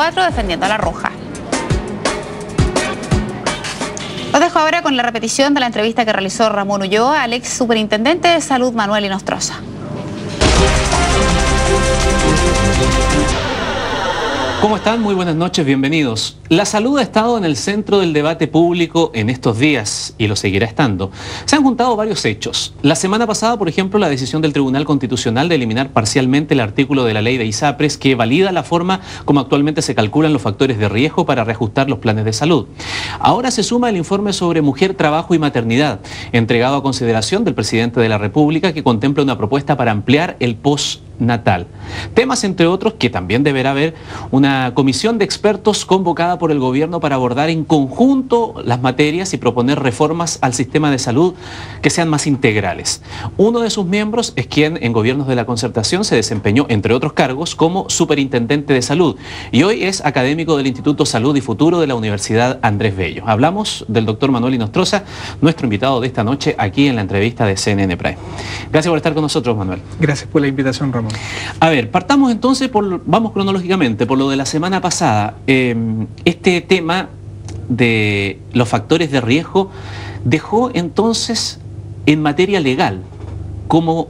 24 defendiendo a la roja. Los dejo ahora con la repetición de la entrevista que realizó Ramón Ulloa al ex superintendente de salud Manuel Inostroza. ¿Cómo están? Muy buenas noches, bienvenidos. La salud ha estado en el centro del debate público en estos días y lo seguirá estando. Se han juntado varios hechos. La semana pasada, por ejemplo, la decisión del Tribunal Constitucional de eliminar parcialmente el artículo de la ley de ISAPRES que valida la forma como actualmente se calculan los factores de riesgo para reajustar los planes de salud. Ahora se suma el informe sobre mujer, trabajo y maternidad, entregado a consideración del presidente de la República, que contempla una propuesta para ampliar el postnatal. Temas, entre otros, que también deberá haber una comisión de expertos convocada por el gobierno para abordar en conjunto las materias y proponer reformas al sistema de salud que sean más integrales. Uno de sus miembros es quien en gobiernos de la Concertación se desempeñó, entre otros cargos, como superintendente de salud y hoy es académico del Instituto Salud y Futuro de la Universidad Andrés Bello. Hablamos del doctor Manuel Inostroza, nuestro invitado de esta noche aquí en la entrevista de CNN Prime. Gracias por estar con nosotros, Manuel. Gracias por la invitación, Ramón. A ver, partamos entonces, vamos cronológicamente, por lo de la semana pasada. Este tema de los factores de riesgo dejó entonces en materia legal cómo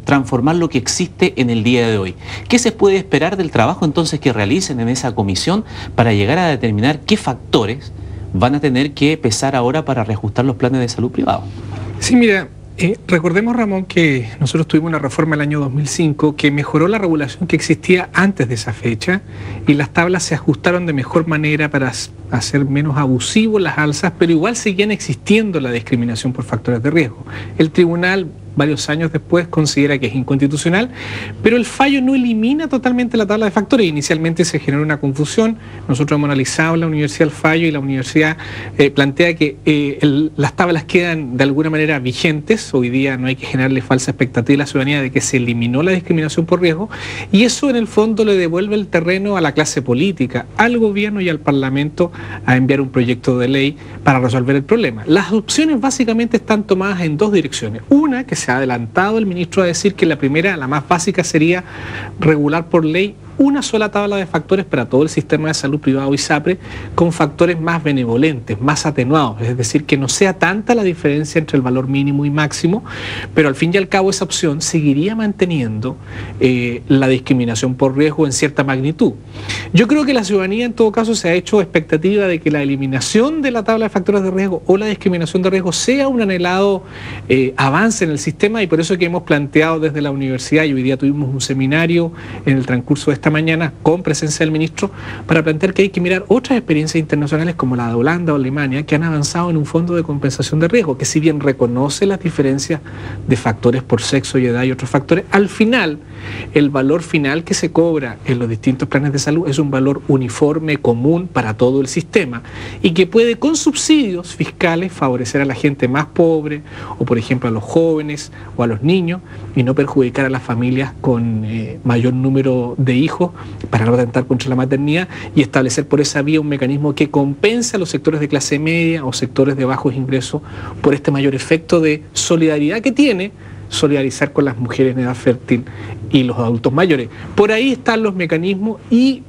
transformar lo que existe en el día de hoy. ¿Qué se puede esperar del trabajo entonces que realicen en esa comisión para llegar a determinar qué factores van a tener que pesar ahora para reajustar los planes de salud privados? Sí, mira, recordemos, Ramón, que nosotros tuvimos una reforma el año 2005 que mejoró la regulación que existía antes de esa fecha y las tablas se ajustaron de mejor manera para hacer menos abusivos las alzas, pero igual seguían existiendo la discriminación por factores de riesgo. El tribunal, varios años después, considera que es inconstitucional, pero el fallo no elimina totalmente la tabla de factores. Inicialmente se generó una confusión. Nosotros hemos analizado en la universidad el fallo y la universidad plantea que las tablas quedan de alguna manera vigentes. Hoy día no hay que generarle falsa expectativa a la ciudadanía de que se eliminó la discriminación por riesgo, y eso en el fondo le devuelve el terreno a la clase política, al gobierno y al Parlamento a enviar un proyecto de ley para resolver el problema. Las opciones básicamente están tomadas en dos direcciones. Una, que se ha adelantado el ministro a decir que la primera, la más básica, sería regular por ley una sola tabla de factores para todo el sistema de salud privado ISAPRE, con factores más benevolentes, más atenuados, es decir, que no sea tanta la diferencia entre el valor mínimo y máximo, pero al fin y al cabo esa opción seguiría manteniendo la discriminación por riesgo en cierta magnitud. Yo creo que la ciudadanía en todo caso se ha hecho expectativa de que la eliminación de la tabla de factores de riesgo o la discriminación de riesgo sea un anhelado avance en el sistema, y por eso que hemos planteado desde la universidad, y hoy día tuvimos un seminario en el transcurso de esta mañana con presencia del ministro para plantear que hay que mirar otras experiencias internacionales como la de Holanda o Alemania, que han avanzado en un fondo de compensación de riesgo, que si bien reconoce las diferencias de factores por sexo y edad y otros factores, al final el valor final que se cobra en los distintos planes de salud es un valor uniforme, común para todo el sistema, y que puede con subsidios fiscales favorecer a la gente más pobre, o por ejemplo a los jóvenes o a los niños, y no perjudicar a las familias con mayor número de hijos para no atentar contra la maternidad, y establecer por esa vía un mecanismo que compense a los sectores de clase media o sectores de bajos ingresos por este mayor efecto de solidaridad que tiene solidarizar con las mujeres en edad fértil y los adultos mayores. Por ahí están los mecanismos, y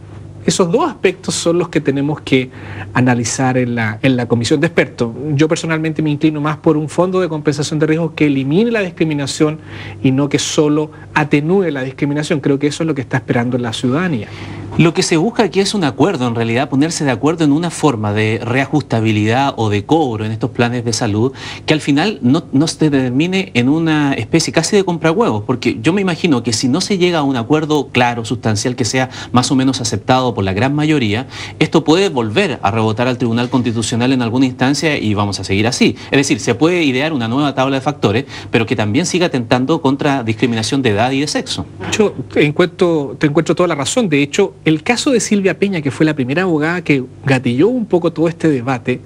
esos dos aspectos son los que tenemos que analizar en la comisión de expertos. Yo personalmente me inclino más por un fondo de compensación de riesgos que elimine la discriminación y no que solo atenúe la discriminación. Creo que eso es lo que está esperando la ciudadanía. Lo que se busca aquí es un acuerdo, en realidad, ponerse de acuerdo en una forma de reajustabilidad o de cobro en estos planes de salud que al final no se termine en una especie casi de comprahuevos, porque yo me imagino que si no se llega a un acuerdo claro, sustancial, que sea más o menos aceptado por la gran mayoría, esto puede volver a rebotar al Tribunal Constitucional en alguna instancia y vamos a seguir así. Es decir, se puede idear una nueva tabla de factores, pero que también siga atentando contra discriminación de edad y de sexo. Yo te encuentro toda la razón. De hecho, el caso de Silvia Peña, que fue la primera abogada que gatilló un poco todo este debate,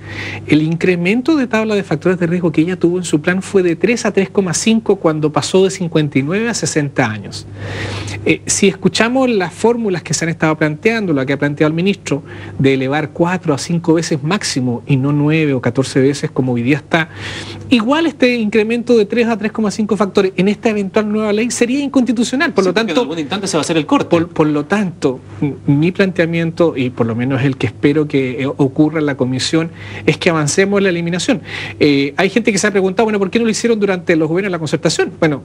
el incremento de tabla de factores de riesgo que ella tuvo en su plan fue de 3 a 3,5 cuando pasó de 59 a 60 años. Si escuchamos las fórmulas que se han estado planteando, la que ha planteado el ministro, de elevar 4 a 5 veces máximo y no 9 o 14 veces como hoy día está, igual este incremento de 3 a 3,5 factores en esta eventual nueva ley sería inconstitucional. Por lo tanto, en algún instante se va a hacer el corte. Por lo tanto, mi planteamiento, y por lo menos el que espero que ocurra en la comisión, es que avancemos en la eliminación. Hay gente que se ha preguntado, bueno, ¿por qué no lo hicieron durante los gobiernos de la concertación? Bueno,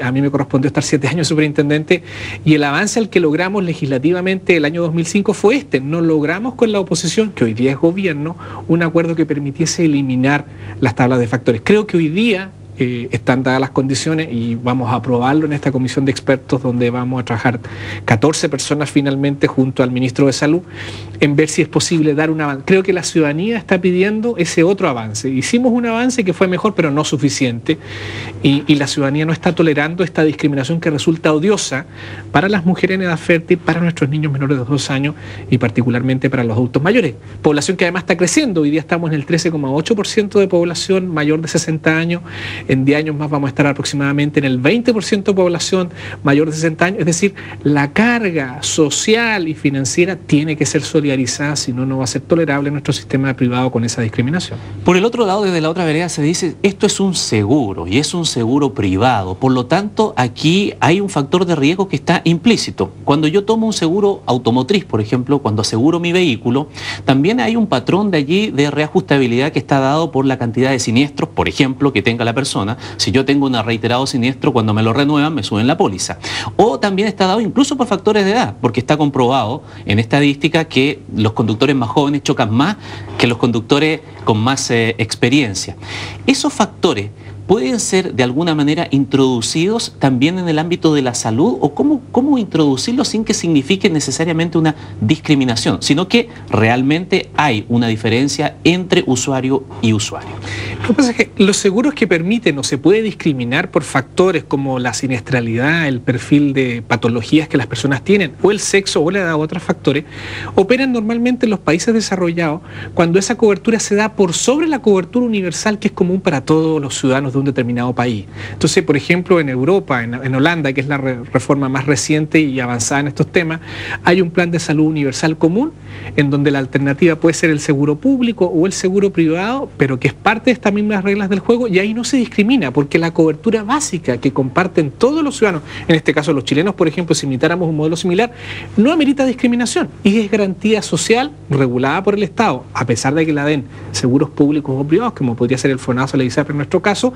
a mí me correspondió estar 7 años superintendente, y el avance al que logramos legislativamente el año 2005 fue este. No logramos con la oposición, que hoy día es gobierno, un acuerdo que permitiese eliminar las tablas de factores. Creo que hoy día están dadas las condiciones y vamos a aprobarlo en esta comisión de expertos, donde vamos a trabajar 14 personas finalmente junto al ministro de Salud en ver si es posible dar un avance. Creo que la ciudadanía está pidiendo ese otro avance. Hicimos un avance que fue mejor, pero no suficiente, y la ciudadanía no está tolerando esta discriminación que resulta odiosa para las mujeres en edad fértil, para nuestros niños menores de 2 años y particularmente para los adultos mayores. Población que además está creciendo. Hoy día estamos en el 13,8% de población mayor de 60 años. En 10 años más vamos a estar aproximadamente en el 20% de población mayor de 60 años. Es decir, la carga social y financiera tiene que ser solidarizada, si no, no va a ser tolerable nuestro sistema privado con esa discriminación. Por el otro lado, desde la otra vereda se dice, esto es un seguro y es un seguro privado. Por lo tanto, aquí hay un factor de riesgo que está implícito. Cuando yo tomo un seguro automotriz, por ejemplo, cuando aseguro mi vehículo, también hay un patrón de allí de reajustabilidad que está dado por la cantidad de siniestros, por ejemplo, que tenga la persona. Si yo tengo un reiterado siniestro, cuando me lo renuevan, me suben la póliza. O también está dado incluso por factores de edad, porque está comprobado en estadística que los conductores más jóvenes chocan más que los conductores con más experiencia. Esos factores pueden ser de alguna manera introducidos también en el ámbito de la salud, o cómo introducirlos sin que signifique necesariamente una discriminación, sino que realmente hay una diferencia entre usuario y usuario. Lo que pasa es que los seguros que permiten o se puede discriminar por factores como la siniestralidad, el perfil de patologías que las personas tienen, o el sexo o la edad u otros factores, operan normalmente en los países desarrollados cuando esa cobertura se da por sobre la cobertura universal que es común para todos los ciudadanos de un determinado país. Entonces, por ejemplo, en Europa, en Holanda, que es la reforma más reciente y avanzada en estos temas, hay un plan de salud universal común en donde la alternativa puede ser el seguro público o el seguro privado, pero que es parte de estas mismas reglas del juego, y ahí no se discrimina porque la cobertura básica que comparten todos los ciudadanos, en este caso los chilenos, por ejemplo, si imitáramos un modelo similar, no amerita discriminación y es garantía social regulada por el Estado, a pesar de que la den seguros públicos o privados, como podría ser el FONASA o la ISAPRE en nuestro caso,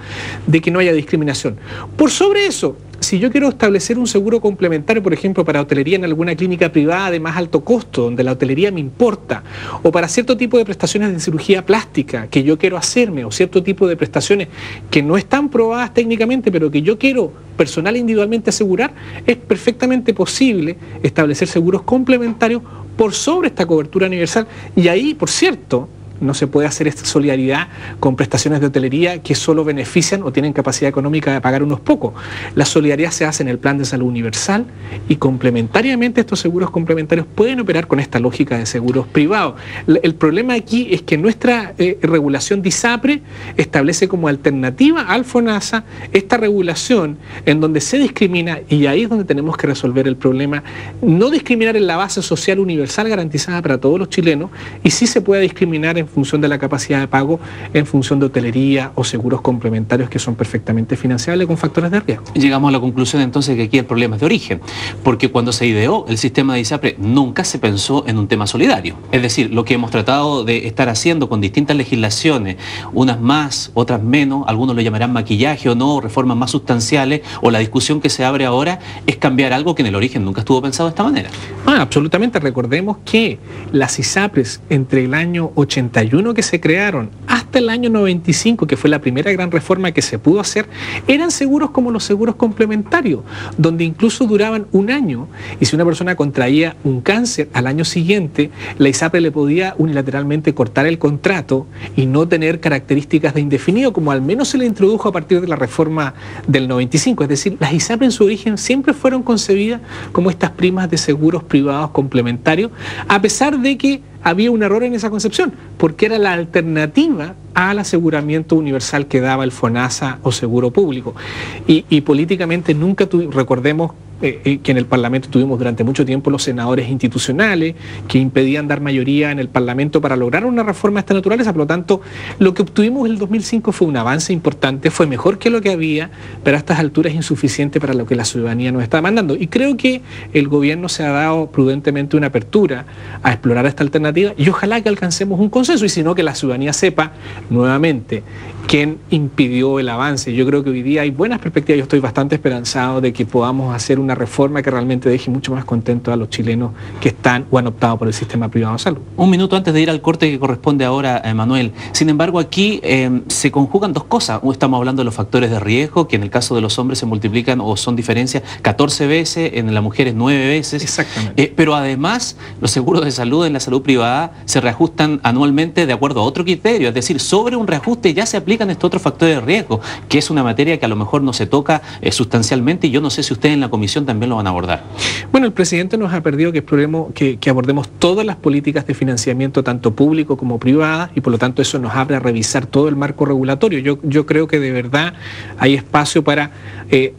de que no haya discriminación. Por sobre eso, si yo quiero establecer un seguro complementario, por ejemplo, para hotelería en alguna clínica privada de más alto costo, donde la hotelería me importa, o para cierto tipo de prestaciones de cirugía plástica que yo quiero hacerme, o cierto tipo de prestaciones que no están probadas técnicamente, pero que yo quiero personal e individualmente asegurar, es perfectamente posible establecer seguros complementarios por sobre esta cobertura universal. Y ahí, por cierto, no se puede hacer esta solidaridad con prestaciones de hotelería que solo benefician o tienen capacidad económica de pagar unos pocos. La solidaridad se hace en el plan de salud universal y complementariamente estos seguros complementarios pueden operar con esta lógica de seguros privados. El problema aquí es que nuestra regulación de ISAPRE establece como alternativa al FONASA esta regulación en donde se discrimina, y ahí es donde tenemos que resolver el problema. No discriminar en la base social universal garantizada para todos los chilenos, y sí se puede discriminar en función de la capacidad de pago, en función de hotelería o seguros complementarios que son perfectamente financiables con factores de riesgo. Llegamos a la conclusión entonces que aquí el problema es de origen, porque cuando se ideó el sistema de ISAPRE nunca se pensó en un tema solidario. Es decir, lo que hemos tratado de estar haciendo con distintas legislaciones, unas más, otras menos, algunos lo llamarán maquillaje o no, reformas más sustanciales, o la discusión que se abre ahora es cambiar algo que en el origen nunca estuvo pensado de esta manera. Absolutamente. Recordemos que las ISAPRES entre el año 81 que se crearon hasta el año 95, que fue la primera gran reforma que se pudo hacer, eran seguros como los seguros complementarios, donde incluso duraban 1 año, y si una persona contraía un cáncer al año siguiente, la ISAPRE le podía unilateralmente cortar el contrato y no tener características de indefinido, como al menos se le introdujo a partir de la reforma del 95. Es decir, las ISAPRE en su origen siempre fueron concebidas como estas primas de seguros privados complementarios, a pesar de que había un error en esa concepción, porque era la alternativa al aseguramiento universal que daba el FONASA o seguro público. Y políticamente nunca recordemos que en el Parlamento tuvimos durante mucho tiempo los senadores institucionales, que impedían dar mayoría en el Parlamento para lograr una reforma de esta naturaleza. Por lo tanto, lo que obtuvimos en el 2005 fue un avance importante, fue mejor que lo que había, pero a estas alturas es insuficiente para lo que la ciudadanía nos está demandando. Y creo que el gobierno se ha dado prudentemente una apertura a explorar esta alternativa y ojalá que alcancemos un consenso, y si no, que la ciudadanía sepa nuevamente quién impidió el avance. Yo creo que hoy día hay buenas perspectivas, yo estoy bastante esperanzado de que podamos hacer una reforma que realmente deje mucho más contentos a los chilenos que están o han optado por el sistema privado de salud. Un minuto antes de ir al corte que corresponde ahora, Manuel. Sin embargo, aquí se conjugan dos cosas. Estamos hablando de los factores de riesgo, que en el caso de los hombres se multiplican o son diferencias 14 veces, en las mujeres 9 veces. Exactamente. Pero además, los seguros de salud en la salud privada se reajustan anualmente de acuerdo a otro criterio. Es decir, sobre un reajuste ya se aplican estos otros factores de riesgo, que es una materia que a lo mejor no se toca sustancialmente, y yo no sé si ustedes en la comisión también lo van a abordar. Bueno, el presidente nos ha pedido que abordemos todas las políticas de financiamiento, tanto público como privada, y por lo tanto eso nos abre a revisar todo el marco regulatorio. Yo creo que de verdad hay espacio para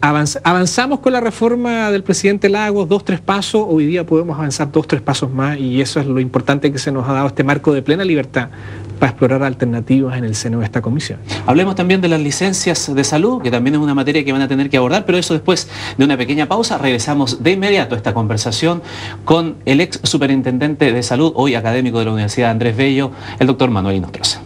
avanzamos con la reforma del presidente Lagos, 2-3 pasos, hoy día podemos avanzar 2-3 pasos más, y eso es lo importante que se nos ha dado este marco de plena libertad para explorar alternativas en el seno de esta comisión. Hablemos también de las licencias de salud, que también es una materia que van a tener que abordar, pero eso después de una pequeña pausa. Regresamos de inmediato a esta conversación con el ex superintendente de salud, hoy académico de la Universidad Andrés Bello, el doctor Manuel Inostroza.